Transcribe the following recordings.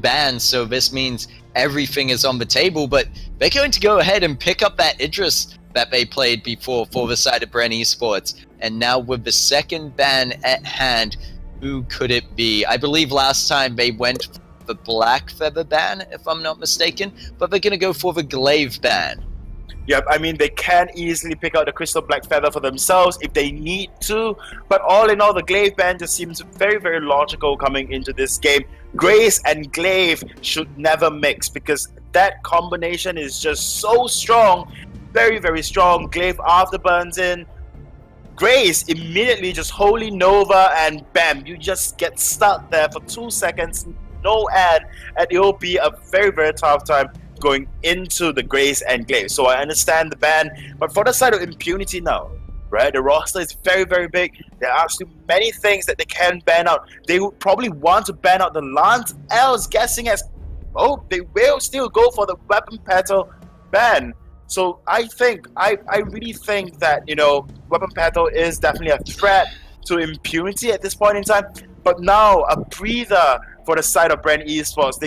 bans, so this means everything is on the table, but they're going to go ahead and pick up that interest that they played before for the side of BREN Esports. And now with the second ban at hand, who could it be? I believe last time they went for the Black Feather ban, if I'm not mistaken, but they're going to go for the Glaive ban. Yep, I mean, they can easily pick out the Crystal Black Feather for themselves if they need to, but all in all, the Glaive ban just seems very, very logical coming into this game. Grace and Glaive should never mix because that combination is just so strong, very, very strong. Glaive after burns in, Grace immediately just Holy Nova, and bam, you just get stuck there for 2 seconds, no ad, and it will be a very, very tough time going into the Grace and Glaive. So I understand the ban, but for the side of Impunity now, right, the roster is very, very big. There are actually many things that they can ban out. They would probably want to ban out the Lance L's, guessing as, oh, they will still go for the Weapon Petal ban. So I really think that, you know, Weapon Petal is definitely a threat to Impunity at this point in time. But now a breather for the side of BREN Esports.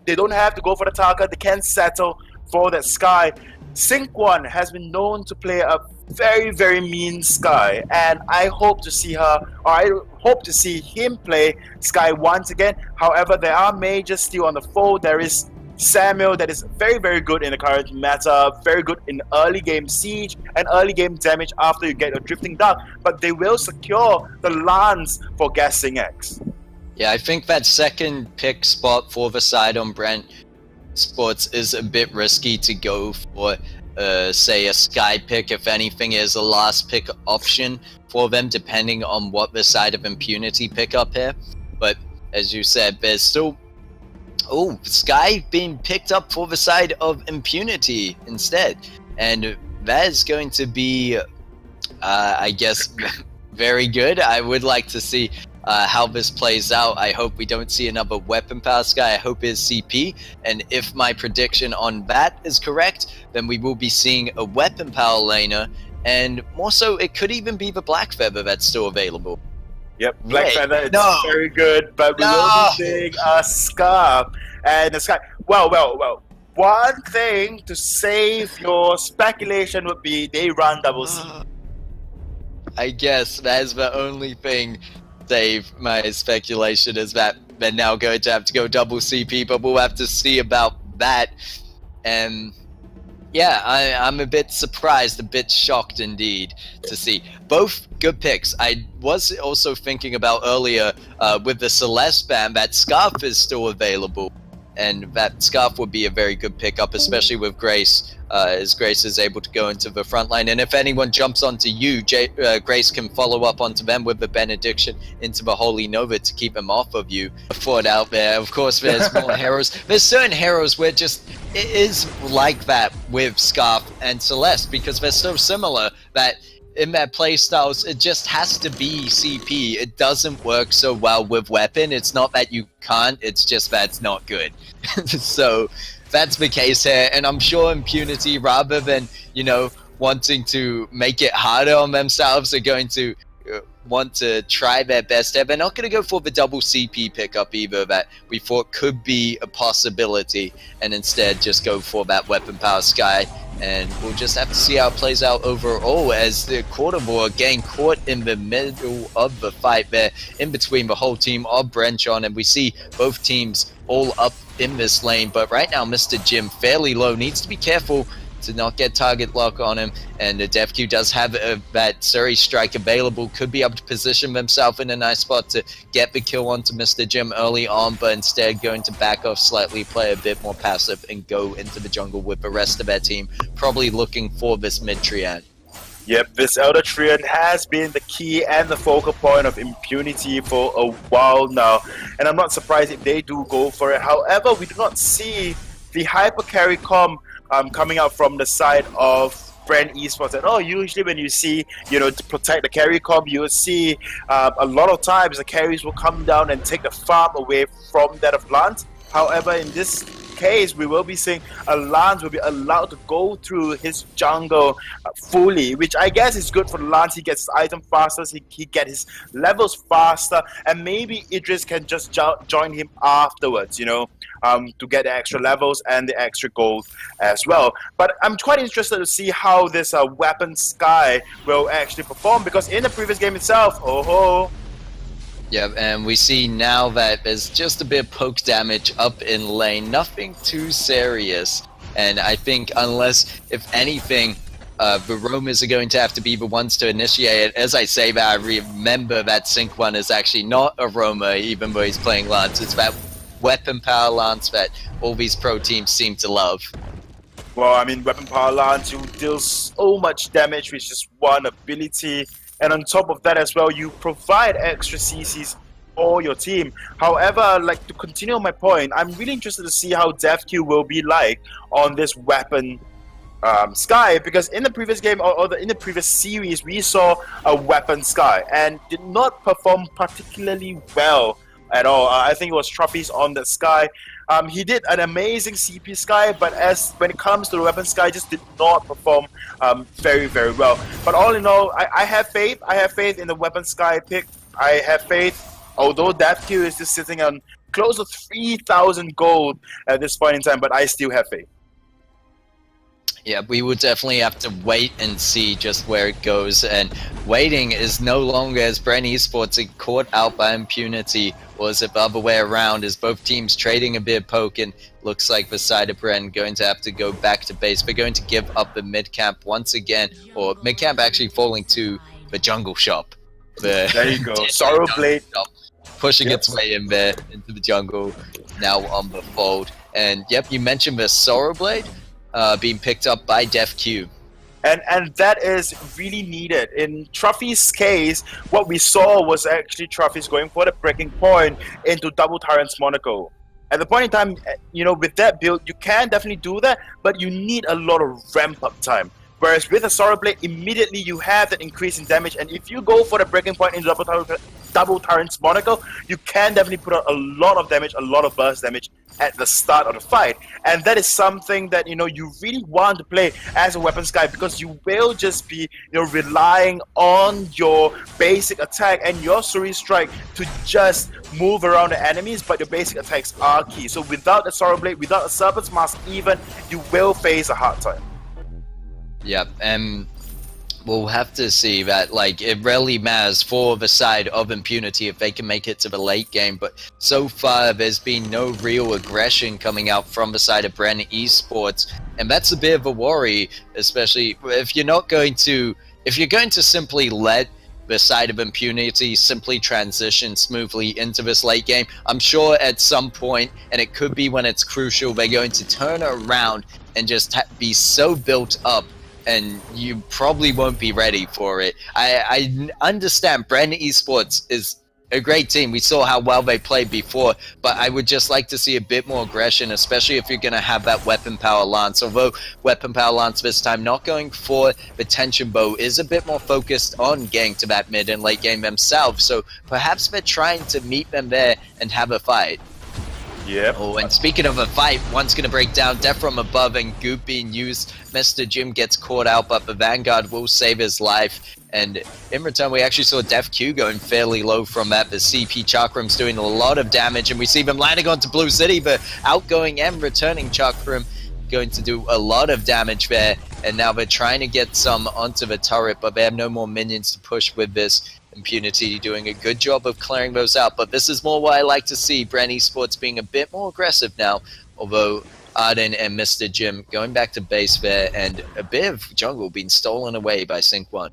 They don't have to go for the target. They can settle for that Sky. Sync1 has been known to play a very, very mean Sky, and I hope to see him play Sky once again. However, there are mages still on the fold. There is Samuel that is very, very good in the current meta, very good in early game siege and early game damage after you get a Drifting Dark, but they will secure the Lance for guessing X. Yeah, I think that second pick spot for the side on BREN Sports is a bit risky to go for, say, a Sky pick. If anything, is a last pick option for them, depending on what the side of Impunity pick up here. But as you said, there's still Sky being picked up for the side of Impunity instead, and that is going to be, I guess, very good. I would like to see how this plays out. I hope we don't see another Weapon Power Sky. I hope it's CP, and if my prediction on that is correct, then we will be seeing a Weapon Power laner, and more so, it could even be the Black Feather that's still available. Yep, Black Feather, it's very good, but we will be seeing a Scarf and a Sky. Well. One thing to save your speculation would be they run double C. I guess that is the only thing save my speculation, is that they're now going to have to go double CP, but we'll have to see about that. And yeah, I'm a bit surprised, a bit shocked indeed to see both good picks. I was also thinking about earlier with the Celeste ban that Scarf is still available, and that Scarf would be a very good pickup, especially with Grace, as Grace is able to go into the front line. And if anyone jumps onto you, Grace can follow up onto them with the Benediction into the Holy Nova to keep them off of you. Thought out there. Of course, there's more heroes. There's certain heroes where just it is like that with Scarf and Celeste, because they're so similar that in their playstyles, it just has to be CP. It doesn't work so well with Weapon. It's not that you can't, it's just that it's not good. So that's the case here, and I'm sure Impunity, rather than, you know, wanting to make it harder on themselves, are going to want to try their best here. They're not going to go for the double CP pickup either that we thought could be a possibility, and instead just go for that Weapon Power Sky. And we'll just have to see how it plays out overall, as the Quarter War getting caught in the middle of the fight there, in between the whole team of Brenchon, and we see both teams all up in this lane. But right now, Mr. Jim fairly low, needs to be careful to not get target lock on him, and the DevQ does have that Surrey strike available, could be able to position themselves in a nice spot to get the kill onto Mr. Jim early on, but instead going to back off slightly, play a bit more passive, and go into the jungle with the rest of their team, probably looking for this mid-triad. Yep, this Elder Triad has been the key and the focal point of Impunity for a while now, and I'm not surprised if they do go for it. However, we do not see the hyper carry comp coming out from the side of BREN Esports. And usually when you see, you know, to protect the carry comp, you will see a lot of times the carries will come down and take the farm away from that of Lance. However, in this case, we will be seeing a Lance will be allowed to go through his jungle fully, which I guess is good for the Lance. He gets his item faster, he gets his levels faster, and maybe Idris can just join him afterwards, you know, to get the extra levels and the extra gold as well. But I'm quite interested to see how this weapon Sky will actually perform, because in the previous game itself, yeah, and we see now that there's just a bit of poke damage up in lane, nothing too serious. And I think unless, if anything, the roamers are going to have to be the ones to initiate it. As I say that, I remember that Sync 1 is actually not a roamer, even though he's playing Lance. It's that weapon power Lance that all these pro teams seem to love. Well, I mean, weapon power Lance, you deal so much damage with just one ability. And on top of that as well, you provide extra CCs for your team. However, like, to continue on my point, I'm really interested to see how DevQ will be like on this weapon Sky, because in the previous game or in the previous series, we saw a weapon Sky and did not perform particularly well at all. I think it was Trophies on the Sky. He did an amazing CP Sky, but when it comes to the weapon Sky, just did not perform very, very well. But all in all, I have faith. I have faith in the weapon Sky pick. I have faith, although DevQ is just sitting on close to 3,000 gold at this point in time, but I still have faith. Yeah, we would definitely have to wait and see just where it goes, and waiting is no longer, as BREN Esports are caught out by Impunity, or is it the other way around, as both teams trading a bit of poke, and looks like the side of BREN going to have to go back to base. They're going to give up the mid camp once again, or mid camp actually falling to the jungle shop. There you go, Sorrow Blade. Pushing its way in there, into the jungle, now on the fold. And yep, you mentioned the Sorrow Blade. Being picked up by DevQ. And that is really needed. In Trophy's case, what we saw was actually Trophy's going for the breaking point into Double Tyrant's Monaco. At the point in time, you know, with that build, you can definitely do that, but you need a lot of ramp-up time. Whereas with a Sorrow Blade, immediately you have that increase in damage, and if you go for the breaking point in Double Tyrant's Monaco, you can definitely put out a lot of damage, a lot of burst damage at the start of the fight. And that is something that, you know, you really want to play as a weapon Sky, because you will just be, you know, relying on your basic attack and your Suri Strike to just move around the enemies, but your basic attacks are key. So without the Sorrow Blade, without a Serpent's Mask even, you will face a hard time. Yep, and we'll have to see that, like, it really matters for the side of Impunity if they can make it to the late game, but so far there's been no real aggression coming out from the side of BREN Esports, and that's a bit of a worry, especially if you're going to simply let the side of Impunity simply transition smoothly into this late game. I'm sure at some point, and it could be when it's crucial, they're going to turn around and just be so built up, and you probably won't be ready for it. I understand BREN Esports is a great team. We saw how well they played before, but I would just like to see a bit more aggression, especially if you're going to have that weapon power Lance. Although weapon power Lance this time not going for the tension bow, is a bit more focused on getting to that mid and late game themselves, so perhaps they're trying to meet them there and have a fight. Yep. Oh, and speaking of a fight, one's going to break down, death from above, and Goop being used. Mr. Jim gets caught out, but the Vanguard will save his life. And in return, we actually saw DevQ going fairly low from that. The CP Chakram's doing a lot of damage, and we see them landing onto Blue City, but outgoing and returning Chakram going to do a lot of damage there. And now they're trying to get some onto the turret, but they have no more minions to push with this. Impunity doing a good job of clearing those out, but this is more what I like to see. BREN Esports being a bit more aggressive now, although Arden and Mr. Jim going back to base there, and a bit of jungle being stolen away by Sync 1.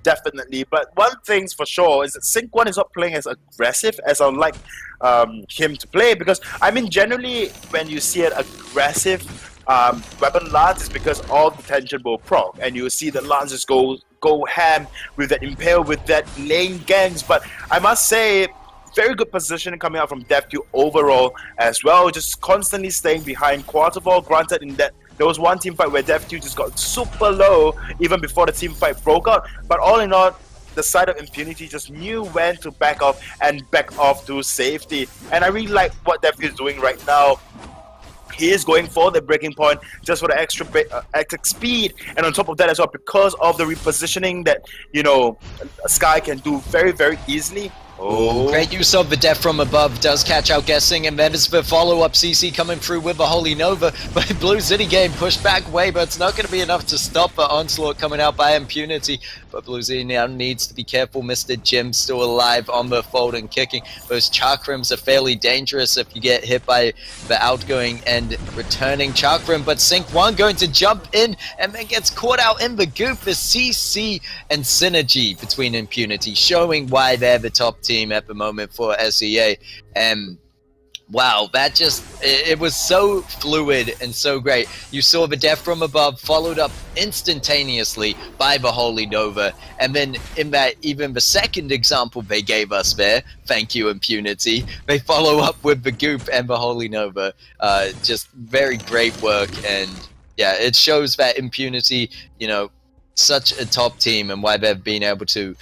Definitely, but one thing's for sure is that Sync 1 is not playing as aggressive as I would like him to play, because I mean generally when you see an aggressive weapon Lance, is because all the tension will proc, and you will see the Lance just go ham with that impale, with that lane gangs. But I must say, very good positioning coming out from DevQ overall as well, just constantly staying behind QUATER-FINALS. Granted, in that there was one team fight where DevQ just got super low even before the team fight broke out, but all in all, the side of Impunity just knew when to back off and back off to safety. And I really like what Def is doing right now. He is going for the breaking point just for the extra speed, and on top of that as well, because of the repositioning that, you know, Sky can do very, very easily. Oh, great use of the death from above, does catch out guessing, and then it's the follow-up CC coming through with the Holy Nova, but Blue City game pushed back away, but it's not going to be enough to stop the onslaught coming out by Impunity, but Blue City now needs to be careful. Mr. Jim still alive on the fold and kicking. Those chakrams are fairly dangerous if you get hit by the outgoing and returning chakram, but Sync 1 going to jump in and then gets caught out in the goop. The CC and synergy between Impunity showing why they're the top team at the moment for SEA. And wow, that just, it was so fluid and so great. You saw the death from above followed up instantaneously by the Holy Nova, and then in that, even the second example they gave us there, thank you Impunity, they follow up with the goop and the Holy Nova. Just very great work, and yeah, it shows that Impunity, you know, such a top team and why they've been able to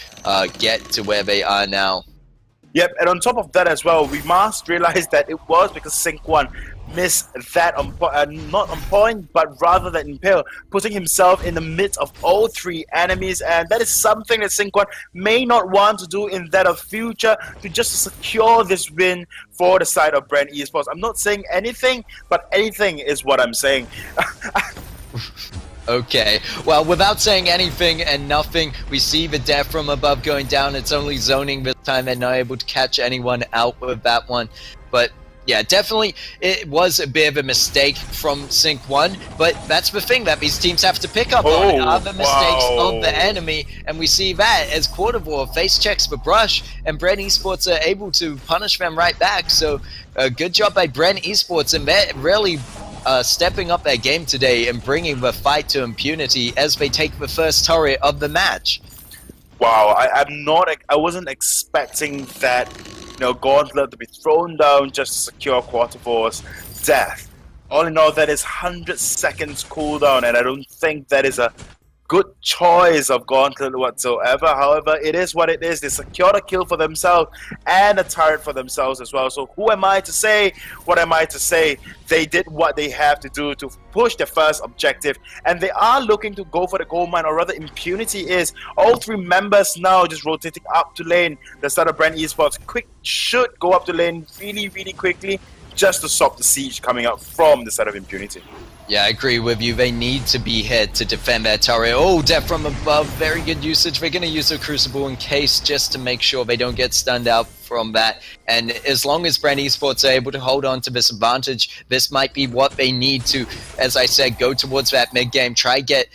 get to where they are now. Yep, and on top of that as well, we must realize that it was because Sync 1 missed that not on point, but rather than Impale, putting himself in the midst of all three enemies, and that is something that Sync 1 may not want to do in that of future to just secure this win for the side of BREN Esports. I'm not saying anything, but anything is what I'm saying. Okay, well, without saying anything and nothing, we see the death from above going down. It's only zoning this time. They're not able to catch anyone out with that one. But yeah, definitely it was a bit of a mistake from Sync 1, but that's the thing that these teams have to pick up on, are the mistakes of the enemy, and we see that as QUATER face checks the brush, and BREN Esports are able to punish them right back. So good job by BREN Esports, and they're really stepping up their game today and bringing the fight to Impunity as they take the first turret of the match. Wow, I wasn't expecting that, you know, Gauntlet to be thrown down just to secure QUATER-FINALS' death. All in all, that is 100 seconds cooldown, and I don't think that is a good choice of Gauntlet whatsoever. However, it is what it is. They secured a kill for themselves and a turret for themselves as well. So who am I to say? What am I to say? They did what they have to do to push their first objective, and they are looking to go for the gold mine, or rather Impunity is. All three members now just rotating up to lane. The start of BREN Esports should go up to lane really, really quickly just to stop the siege coming out from the side of Impunity. Yeah, I agree with you. They need to be here to defend their turret. Oh, death from above. Very good usage. They're going to use a Crucible in case, just to make sure they don't get stunned out from that. And as long as BREN Esports are able to hold on to this advantage, this might be what they need to, as I said, go towards that mid-game, try get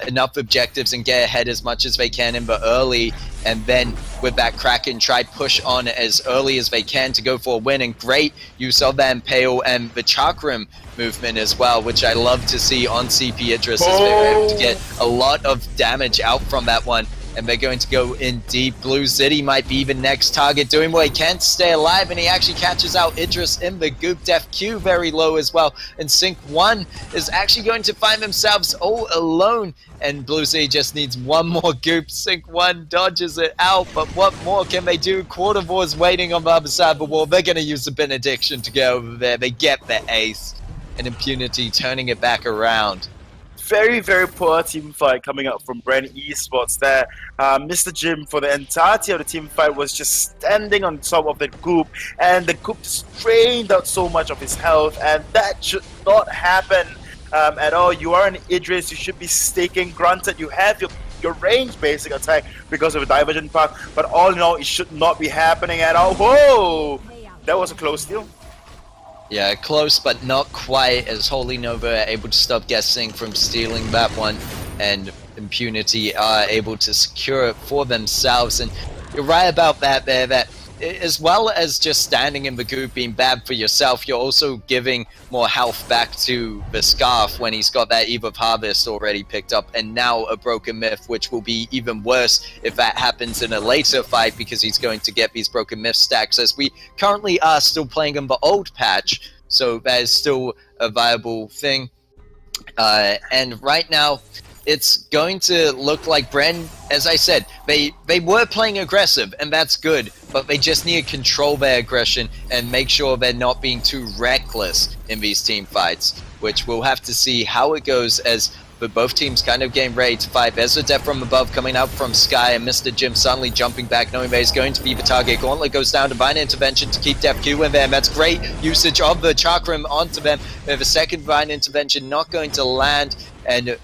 enough objectives and get ahead as much as they can in the early, and then with that Kraken, try push on as early as they can to go for a win. And great use of that Impale and the Chakram movement as well, which I love to see on CP Idris, as they're able to get a lot of damage out from that one. And they're going to go in deep. Blue City might be the next target, doing what he can to stay alive, and he actually catches out Idris in the goop. Def Q very low as well, and Sync 1 is actually going to find themselves all alone, and Blue City just needs one more goop. Sync 1 dodges it out, but what more can they do? QUATER-FINALS waiting on the other side of the wall. They're going to use the benediction to go over there. They get the ace, and Impunity turning it back around. Very, very poor team fight coming up from BREN Esports there. Mr. Jim, for the entirety of the team fight, was just standing on top of the goop, and the goop just drained out so much of his health, and that should not happen at all. You are an Idris, you should be staking. Granted, you have your range basic attack because of a divergent path, but all in all, it should not be happening at all. Whoa! That was a close steal. Yeah, close, but not quite, as Holy Nova are able to stop guessing from stealing that one, and Impunity are able to secure it for themselves. And you're right about that there, that as well as just standing in the goop being bad for yourself, you're also giving more health back to the Scarf when he's got that Eve of Harvest already picked up, and now a Broken Myth, which will be even worse if that happens in a later fight, because he's going to get these Broken Myth stacks, as we currently are still playing in the old patch, so that is still a viable thing. And right now, it's going to look like BREN, as I said, they were playing aggressive, and that's good, but they just need to control their aggression and make sure they're not being too reckless in these team fights, which we'll have to see how it goes as both teams kind of getting ready to fight. There's a death from above coming out from Sky, and Mr. Jim suddenly jumping back, knowing that he's going to be the target. Gauntlet goes down, Divine Intervention to keep DefQ in there, and that's great usage of the Chakram onto them. They have a second Divine Intervention not going to land, and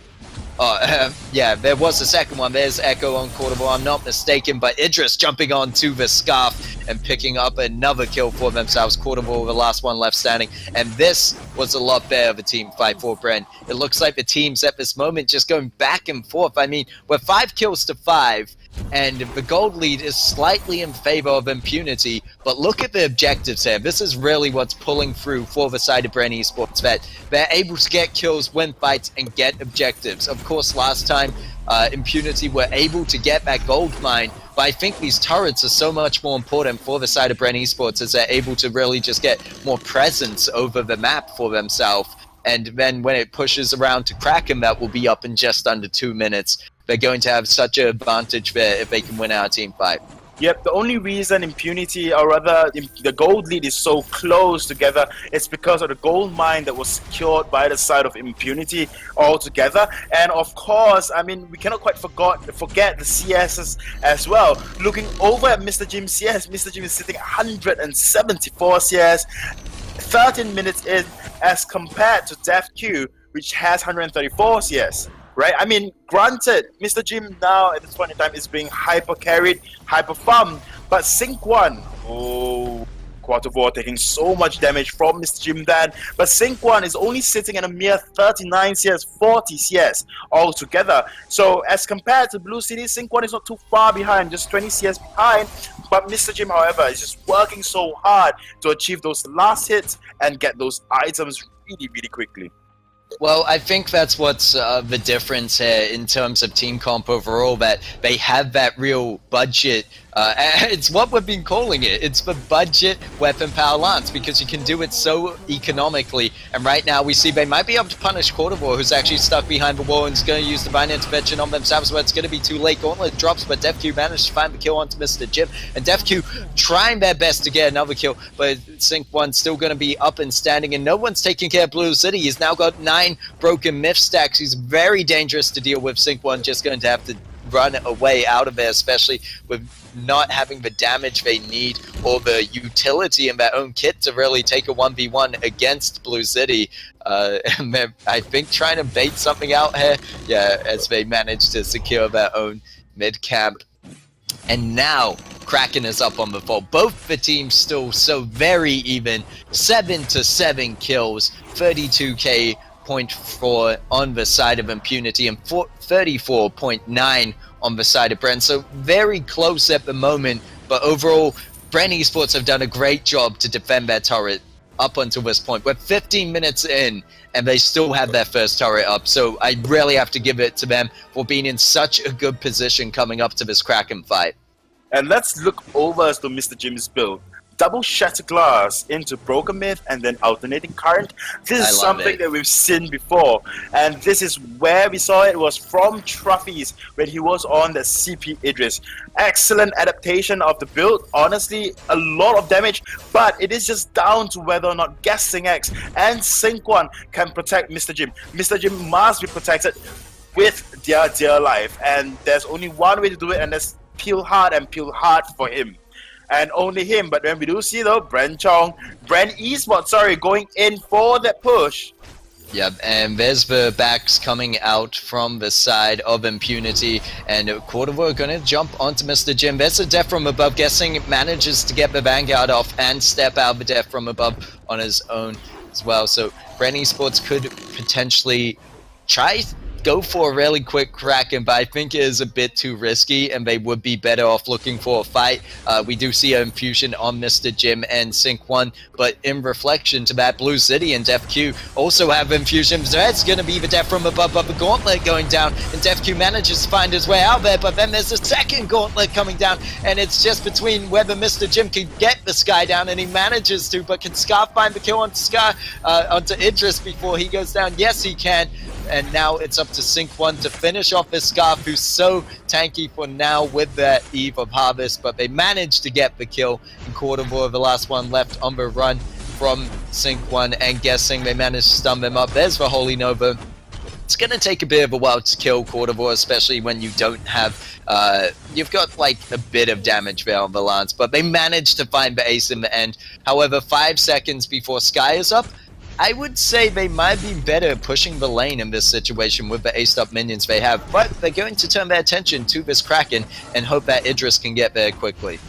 yeah, there was a second one. There's Echo on Quarterboard, I'm not mistaken, but Idris jumping onto the Scarf and picking up another kill for themselves. Quarterboard, the last one left standing, and this was a lot better of a team fight for BREN. It looks like the teams at this moment just going back and forth. I mean, we're 5 kills to 5, and the gold lead is slightly in favor of Impunity, but look at the objectives here. This is really what's pulling through for the side of BREN Esports, that they're able to get kills, win fights, and get objectives. Of course, last time Impunity were able to get that gold mine, but I think these turrets are so much more important for the side of BREN Esports, as they're able to really just get more presence over the map for themselves. And then when it pushes around to Kraken, that will be up in just under 2 minutes. They're going to have such an advantage there if they can win our team fight. Yep, the only reason Impunity, or rather the gold lead, is so close together is because of the gold mine that was secured by the side of Impunity altogether. And of course, I mean, we cannot quite forget the CSs as well. Looking over at Mr. Jim's CS, Mr. Jim is sitting at 174 CS, 13 minutes in, as compared to DefQ, which has 134 CS. Right? I mean, granted, Mr. Jim now at this point in time is being hyper carried, hyper farmed, but Sync 1, oh, QUATER-4 taking so much damage from Mr. Jim Dan, but Sync 1 is only sitting at a mere 39 CS, 40 CS altogether. So as compared to Blue City, Sync 1 is not too far behind, just 20 CS behind, but Mr. Jim, however, is just working so hard to achieve those last hits and get those items really, really quickly. Well, I think that's what's the difference here in terms of team comp overall, that they have that real budget. It's what we've been calling it. It's the budget weapon power lance, because you can do it so economically. And right now we see they might be able to punish Quarterboard, who's actually stuck behind the wall and is going to use Divine Intervention on themselves, but it's going to be too late. Gauntlet drops, but DefQ managed to find the kill onto Mr. Jim. And DefQ trying their best to get another kill, but Sync 1 still going to be up and standing, and no one's taking care of Blue City. He's now got 9 broken myth stacks. He's very dangerous to deal with. Sync 1 just going to have to run away out of there, especially with not having the damage they need or the utility in their own kit to really take a 1v1 against Blue City. And they're, I think, trying to bait something out here, yeah, as they manage to secure their own mid-camp. And now Kraken is up on the fall. Both the teams still so very even. 7-7 kills, 32k 0.4 on the side of Impunity, and 34.9 on the side of BREN. So very close at the moment, but overall, BREN Esports have done a great job to defend their turret up until this point. We're 15 minutes in, and they still have their first turret up. So I really have to give it to them for being in such a good position coming up to this Kraken fight. And let's look over to Mr. Jim's build. Double shatter glass into broken myth and then alternating current. This is something that we've seen before, and this is where we saw it was from Trophies when he was on the CP Idris. Excellent adaptation of the build, honestly a lot of damage, but it is just down to whether or not Guessing X and Sync 1 can protect Mr. Jim. Mr. Jim must be protected with their dear life, and there's only one way to do it, and that's peel hard and peel hard for him. And only him. But when we do see though, BREN Esports, going in for that push. Yep, and there's the backs coming out from the side of Impunity, and Quarterboard are going to jump onto Mr. Jim. There's a death from above. Guessing manages to get the Vanguard off and step out the death from above on his own as well. So BREN Esports could potentially try go for a really quick Kraken, but I think it is a bit too risky, and they would be better off looking for a fight. We do see an infusion on Mr. Jim and Sync 1, but in reflection to that, Blue City and DefQ also have infusions. There's going to be the death from above, but the gauntlet going down, and DefQ manages to find his way out there, but then there's a second gauntlet coming down, and it's just between whether Mr. Jim can get the Sky down, and he manages to, but can Scar find the kill onto Scar, onto Idris before he goes down? Yes, he can. and now it's up to Sync 1 to finish off this Scarf, who's so tanky for now with that Eve of Harvest, but they managed to get the kill in QUATER-FINALS, the last one left on the run from Sync 1, and guessing they managed to stun them up. There's the Holy Nova. It's going to take a bit of a while to kill QUATER-FINALS, especially when you don't have, you've got like a bit of damage there on the lance, but they managed to find the ace in the end. However, 5 seconds before Sky is up, I would say they might be better pushing the lane in this situation with the aced up minions they have, but they're going to turn their attention to this Kraken and hope that Idris can get there quickly.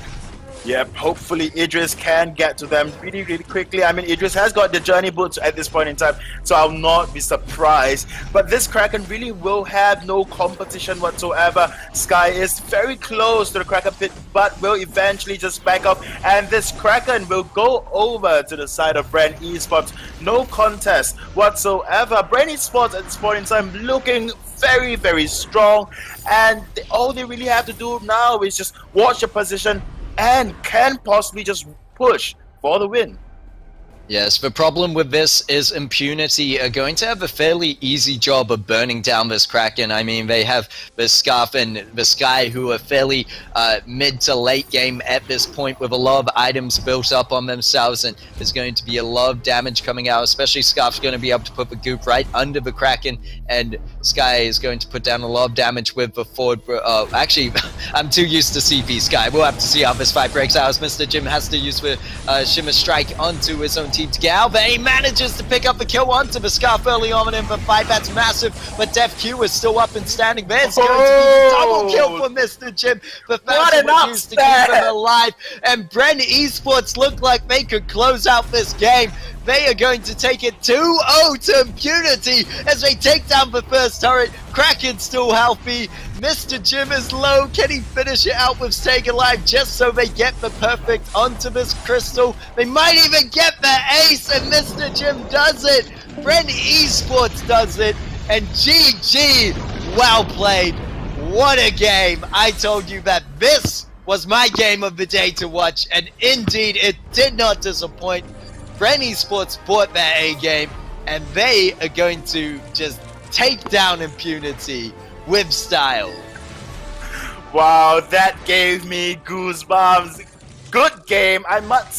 Yep, hopefully Idris can get to them really, really quickly. I mean, Idris has got the journey boots at this point in time, so I'll not be surprised. But this Kraken really will have no competition whatsoever. Sky is very close to the Kraken pit, but will eventually just back up. And this Kraken will go over to the side of BREN Esports. No contest whatsoever. BREN Esports at this point in time looking very, very strong. And all they really have to do now is just watch the position and can possibly just push for the win. Yes, the problem with this is Impunity are going to have a fairly easy job of burning down this Kraken. I mean, they have the Scarf and the Sky, who are fairly mid to late game at this point with a lot of items built up on themselves, and there's going to be a lot of damage coming out, especially Scarf's going to be able to put the goop right under the Kraken, and Sky is going to put down a lot of damage with the forward... actually, I'm too used to CP Sky. We'll have to see how this fight breaks out, as Mr. Jim has to use the Shimmer Strike onto his own team to get out, but he manages to pick up the kill onto the Scarf early on in the fight. That's massive, but Def Q is still up and standing. There's going to be double kill for Mr. Jim. The Phantom was used to keep him alive, and BREN Esports look like they could close out this game. They are going to take it 2-0 to Impunity as they take down the first turret. Kraken's still healthy. Mr. Jim is low. Can he finish it out with staying alive just so they get the perfect onto this crystal? They might even get the ace, and Mr. Jim does it. BREN Esports does it. And GG, well played. What a game. I told you that this was my game of the day to watch, and indeed it did not disappoint. BREN Esports bought their A game, and they are going to just take down Impunity with style. Wow, that gave me goosebumps. Good game, I must